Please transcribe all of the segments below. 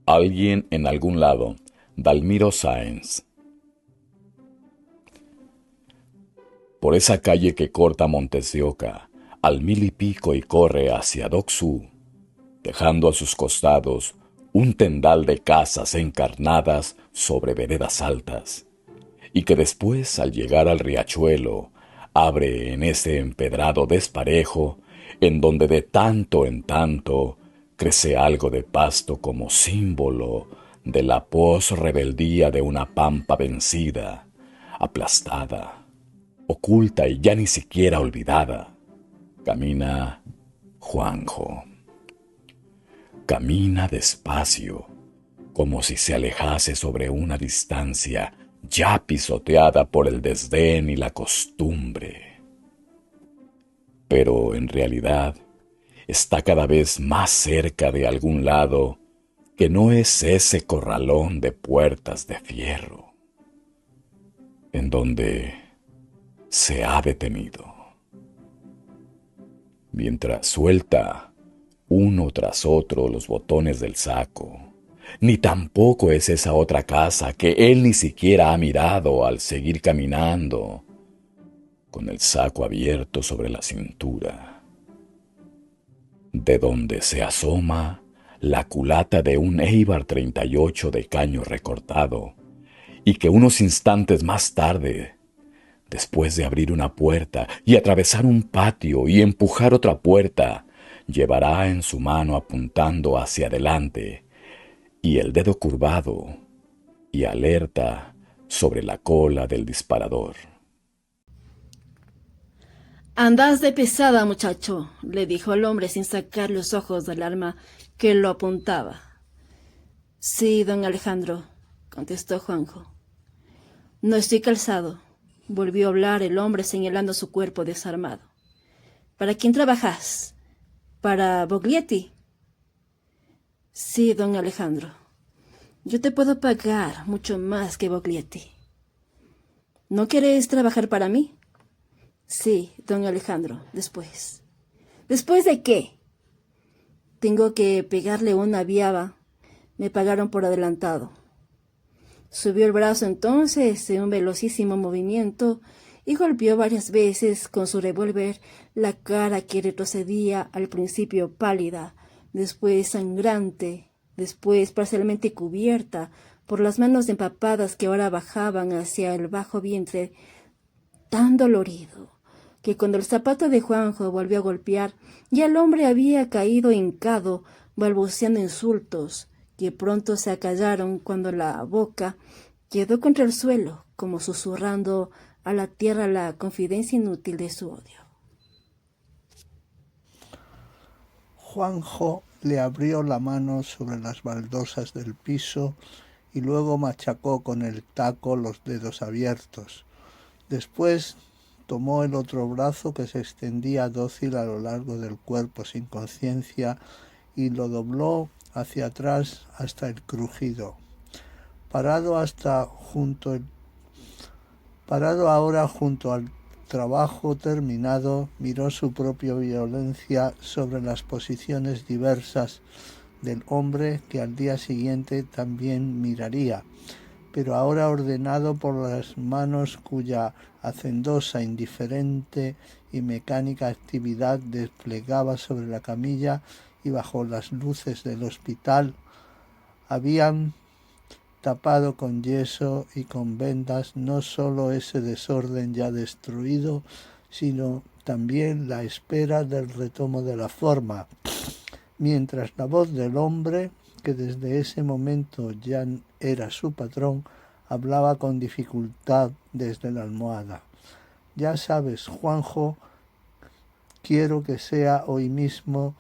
Alguien en algún lado. Dalmiro Sáenz. Por esa calle que corta Montes de Oca, al mil y pico y corre hacia Doksú, dejando a sus costados un tendal de casas encarnadas sobre veredas altas, y que después, al llegar al riachuelo, abre en ese empedrado desparejo, en donde de tanto en tanto crece algo de pasto como símbolo de la posrebeldía de una pampa vencida, aplastada, oculta y ya ni siquiera olvidada. Camina Juanjo. Camina despacio, como si se alejase sobre una distancia ya pisoteada por el desdén y la costumbre. Pero en realidad está cada vez más cerca de algún lado que no es ese corralón de puertas de fierro, en donde se ha detenido, mientras suelta uno tras otro los botones del saco. Ni tampoco es esa otra casa que él ni siquiera ha mirado al seguir caminando, con el saco abierto sobre la cintura, de donde se asoma la culata de un Eibar 38 de caño recortado, y que unos instantes más tarde, después de abrir una puerta y atravesar un patio y empujar otra puerta, llevará en su mano apuntando hacia adelante y el dedo curvado y alerta sobre la cola del disparador. Andás de pesada, muchacho, le dijo el hombre sin sacar los ojos del arma que lo apuntaba. Sí, don Alejandro, contestó Juanjo. No estoy calzado, volvió a hablar el hombre señalando su cuerpo desarmado. ¿Para quién trabajas? ¿Para Boglietti? Sí, don Alejandro. Yo te puedo pagar mucho más que Boglietti. ¿No querés trabajar para mí? Sí, don Alejandro, después. ¿Después de qué? Tengo que pegarle una viaba. Me pagaron por adelantado. Subió el brazo entonces en un velocísimo movimiento y golpeó varias veces con su revólver la cara que retrocedía al principio pálida, después sangrante, después parcialmente cubierta por las manos empapadas que ahora bajaban hacia el bajo vientre, tan dolorido que cuando el zapato de Juanjo volvió a golpear, ya el hombre había caído hincado, balbuceando insultos, que pronto se acallaron cuando la boca quedó contra el suelo, como susurrando a la tierra la confidencia inútil de su odio. Juanjo le abrió la mano sobre las baldosas del piso y luego machacó con el taco los dedos abiertos. Después tomó el otro brazo que se extendía dócil a lo largo del cuerpo sin conciencia y lo dobló hacia atrás hasta el crujido. Parado hasta junto el Parado ahora junto al trabajo terminado, miró su propia violencia sobre las posiciones diversas del hombre que al día siguiente también miraría, pero ahora ordenado por las manos cuya hacendosa, indiferente y mecánica actividad desplegaba sobre la camilla y bajo las luces del hospital, habían tapado con yeso y con vendas no sólo ese desorden ya destruido, sino también la espera del retomo de la forma, mientras la voz del hombre, que desde ese momento ya era su patrón, hablaba con dificultad desde la almohada. Ya sabes, Juanjo, quiero que sea hoy mismo.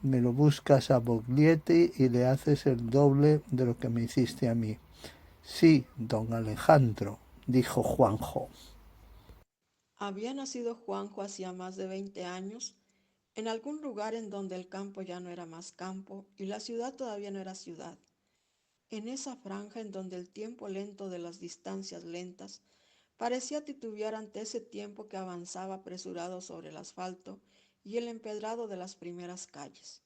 Me lo buscas a Boglietti y le haces el doble de lo que me hiciste a mí. Sí, don Alejandro, dijo Juanjo. Había nacido Juanjo hacía más de 20 años, en algún lugar en donde el campo ya no era más campo y la ciudad todavía no era ciudad, en esa franja en donde el tiempo lento de las distancias lentas parecía titubear ante ese tiempo que avanzaba apresurado sobre el asfalto y el empedrado de las primeras calles,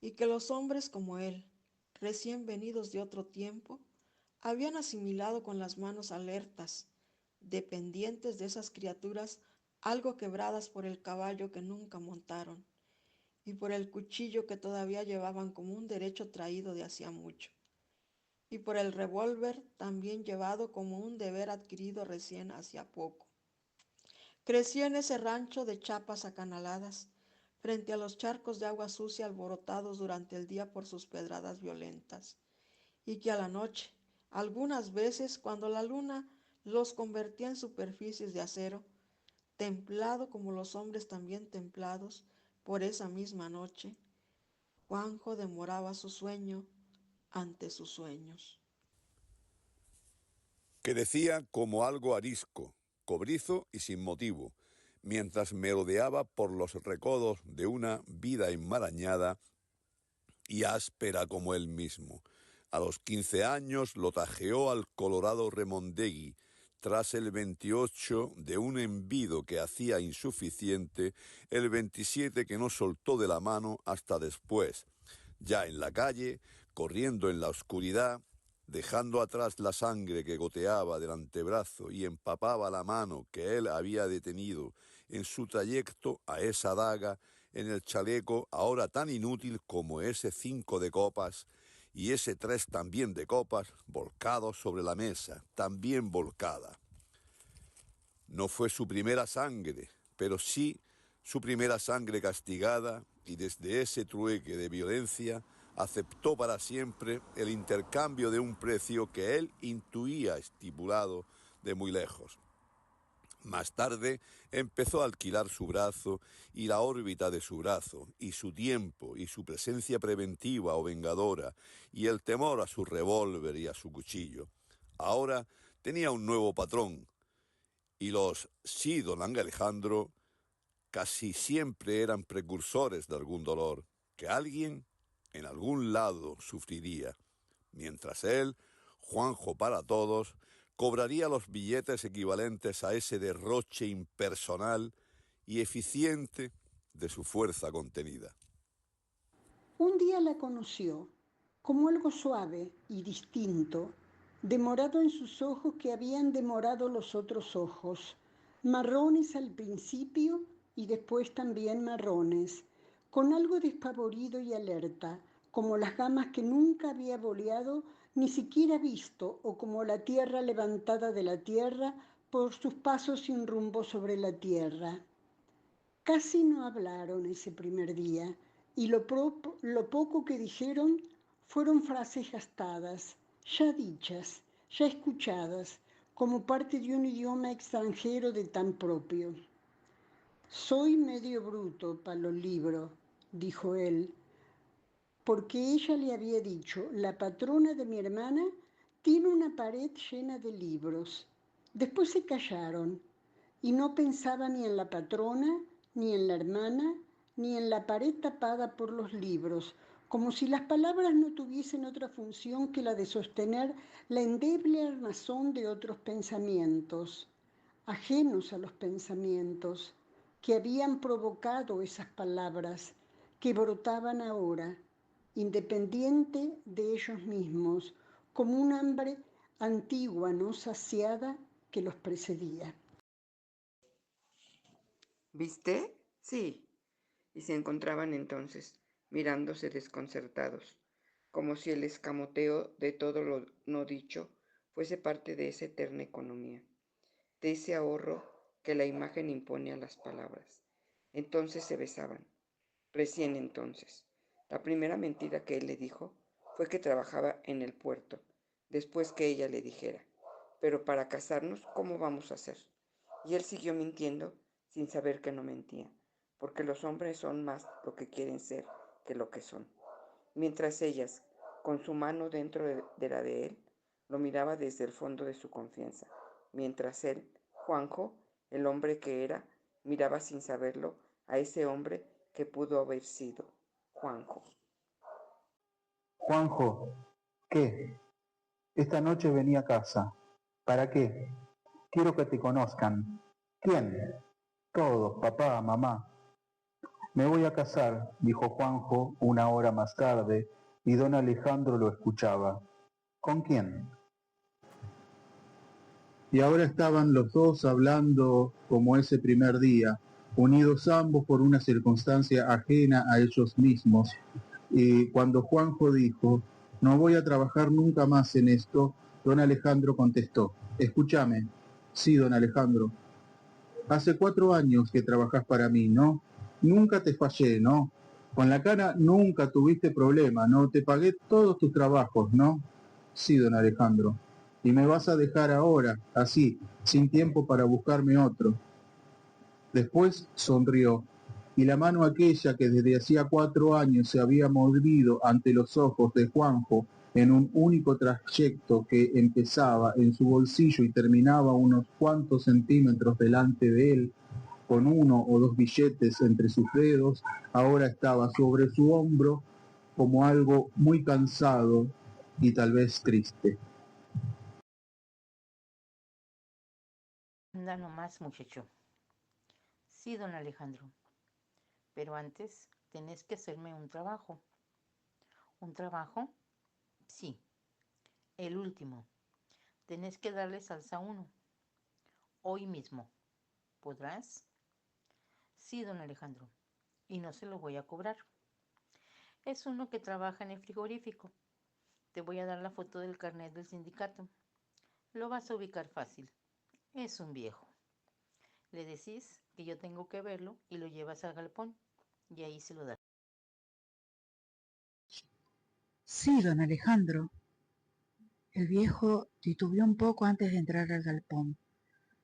y que los hombres como él, recién venidos de otro tiempo, habían asimilado con las manos alertas, dependientes de esas criaturas algo quebradas por el caballo que nunca montaron y por el cuchillo que todavía llevaban como un derecho traído de hacía mucho, y por el revólver también llevado como un deber adquirido recién hacía poco. Crecí en ese rancho de chapas acanaladas, frente a los charcos de agua sucia alborotados durante el día por sus pedradas violentas, y que a la noche, algunas veces cuando la luna los convertía en superficies de acero, templado como los hombres también templados por esa misma noche, Juanjo demoraba su sueño ante sus sueños. Crecía como algo arisco, cobrizo y sin motivo, mientras merodeaba por los recodos de una vida enmarañada y áspera como él mismo. A los 15 años lo tajeó al colorado Remondegui, tras el 28 de un envido que hacía insuficiente, el 27 que no soltó de la mano hasta después. Ya en la calle, corriendo en la oscuridad, dejando atrás la sangre que goteaba del antebrazo y empapaba la mano que él había detenido en su trayecto a esa daga en el chaleco ahora tan inútil como ese 5 de copas y ese 3 también de copas volcados sobre la mesa, también volcada. No fue su primera sangre, pero sí su primera sangre castigada, y desde ese trueque de violencia aceptó para siempre el intercambio de un precio que él intuía estipulado de muy lejos. Más tarde empezó a alquilar su brazo y la órbita de su brazo, y su tiempo, y su presencia preventiva o vengadora, y el temor a su revólver y a su cuchillo. Ahora tenía un nuevo patrón, y los sí, don Alejandro, casi siempre eran precursores de algún dolor, que alguien en algún lado sufriría, mientras él, Juanjo para todos, cobraría los billetes equivalentes a ese derroche impersonal y eficiente de su fuerza contenida. Un día la conoció, como algo suave y distinto, demorado en sus ojos que habían demorado los otros ojos, marrones al principio y después también marrones, con algo despavorido y alerta, como las gamas que nunca había boleado ni siquiera visto, o como la tierra levantada de la tierra por sus pasos sin rumbo sobre la tierra. Casi no hablaron ese primer día, y lo poco que dijeron fueron frases gastadas, ya dichas, ya escuchadas, como parte de un idioma extranjero de tan propio. Soy medio bruto para los libros, dijo él, porque ella le había dicho, la patrona de mi hermana tiene una pared llena de libros. Después se callaron, y no pensaba ni en la patrona, ni en la hermana, ni en la pared tapada por los libros, como si las palabras no tuviesen otra función que la de sostener la endeble armazón de otros pensamientos, ajenos a los pensamientos, que habían provocado esas palabras, que brotaban ahora, independiente de ellos mismos, como un hambre antigua no saciada que los precedía. ¿Viste? Sí. Y se encontraban entonces, mirándose desconcertados, como si el escamoteo de todo lo no dicho fuese parte de esa eterna economía, de ese ahorro que la imagen impone a las palabras. Entonces se besaban, recién entonces. La primera mentira que él le dijo fue que trabajaba en el puerto, después que ella le dijera, pero para casarnos, ¿cómo vamos a hacer? Y él siguió mintiendo sin saber que no mentía, porque los hombres son más lo que quieren ser que lo que son. Mientras ellas, con su mano dentro de la de él, lo miraba desde el fondo de su confianza, mientras él, Juanjo, el hombre que era, miraba sin saberlo a ese hombre que pudo haber sido Juanjo. Juanjo, ¿qué? Esta noche vení a casa. ¿Para qué? Quiero que te conozcan. ¿Quién? Todos, papá, mamá. Me voy a casar, dijo Juanjo una hora más tarde, y don Alejandro lo escuchaba. ¿Con quién? Y ahora estaban los dos hablando como ese primer día, unidos ambos por una circunstancia ajena a ellos mismos. Y cuando Juanjo dijo, no voy a trabajar nunca más en esto, don Alejandro contestó, escúchame. Sí, don Alejandro. Hace 4 años que trabajas para mí, ¿no? Nunca te fallé, ¿no? Con la cara nunca tuviste problema, ¿no? Te pagué todos tus trabajos, ¿no? Sí, don Alejandro. Y me vas a dejar ahora, así, sin tiempo para buscarme otro. Después sonrió, y la mano aquella que desde hacía 4 años se había movido ante los ojos de Juanjo en un único trayecto que empezaba en su bolsillo y terminaba unos cuantos centímetros delante de él, con 1 o 2 billetes entre sus dedos, ahora estaba sobre su hombro como algo muy cansado y tal vez triste. Anda nomás, muchacho. Sí, don Alejandro. Pero antes tenés que hacerme un trabajo. ¿Un trabajo? Sí, el último. Tenés que darle salsa a uno. Hoy mismo. ¿Podrás? Sí, don Alejandro. Y no se lo voy a cobrar. Es uno que trabaja en el frigorífico. Te voy a dar la foto del carnet del sindicato. Lo vas a ubicar fácil. Es un viejo. Le decís que yo tengo que verlo y lo llevas al galpón. Y ahí se lo das. Sí, don Alejandro. El viejo titubeó un poco antes de entrar al galpón,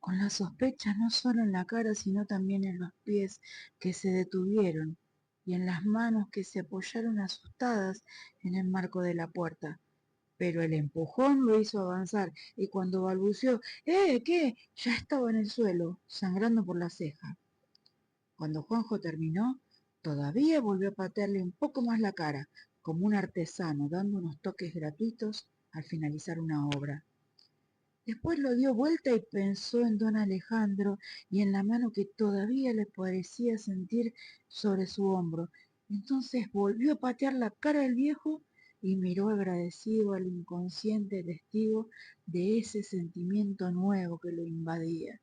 con la sospecha no solo en la cara, sino también en los pies que se detuvieron y en las manos que se apoyaron asustadas en el marco de la puerta. Pero el empujón lo hizo avanzar, y cuando balbuceó, ¿qué? Ya estaba en el suelo, sangrando por la ceja. Cuando Juanjo terminó, todavía volvió a patearle un poco más la cara, como un artesano, dando unos toques gratuitos al finalizar una obra. Después lo dio vuelta y pensó en don Alejandro y en la mano que todavía le parecía sentir sobre su hombro. Entonces volvió a patear la cara del viejo y miró agradecido al inconsciente testigo de ese sentimiento nuevo que lo invadía.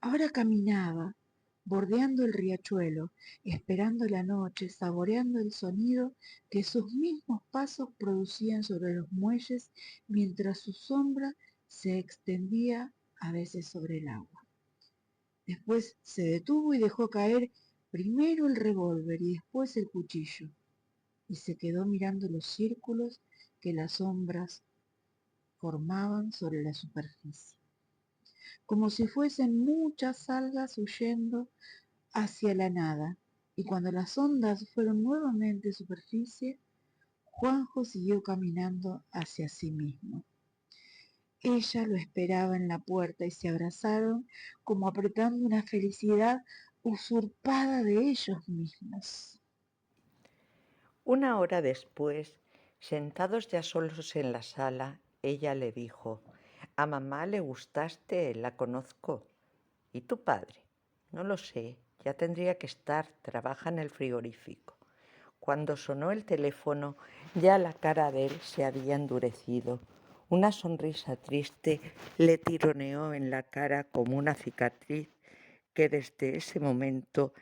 Ahora caminaba, bordeando el riachuelo, esperando la noche, saboreando el sonido que sus mismos pasos producían sobre los muelles mientras su sombra se extendía a veces sobre el agua. Después se detuvo y dejó caer primero el revólver y después el cuchillo, y se quedó mirando los círculos que las sombras formaban sobre la superficie, como si fuesen muchas algas huyendo hacia la nada, y cuando las ondas fueron nuevamente superficie, Juanjo siguió caminando hacia sí mismo. Ella lo esperaba en la puerta y se abrazaron como apretando una felicidad usurpada de ellos mismos. 1 hora después, sentados ya solos en la sala, ella le dijo, «A mamá le gustaste, la conozco. ¿Y tu padre?» «No lo sé, ya tendría que estar, trabaja en el frigorífico». Cuando sonó el teléfono, ya la cara de él se había endurecido. Una sonrisa triste le tironeó en la cara como una cicatriz que desde ese momento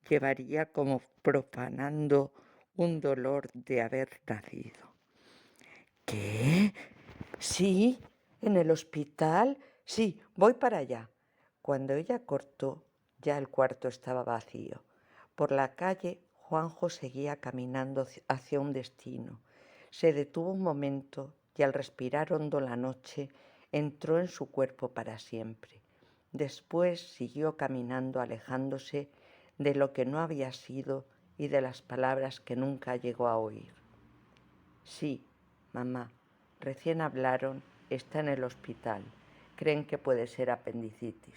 llevaría como profanando un dolor de haber nacido. ¿Qué? Sí, en el hospital. Sí, voy para allá. Cuando ella cortó, ya el cuarto estaba vacío. Por la calle, Juanjo seguía caminando hacia un destino. Se detuvo un momento y al respirar hondo la noche, entró en su cuerpo para siempre. Después siguió caminando, alejándose de lo que no había sido y de las palabras que nunca llegó a oír. Sí, mamá, recién hablaron, está en el hospital. Creen que puede ser apendicitis.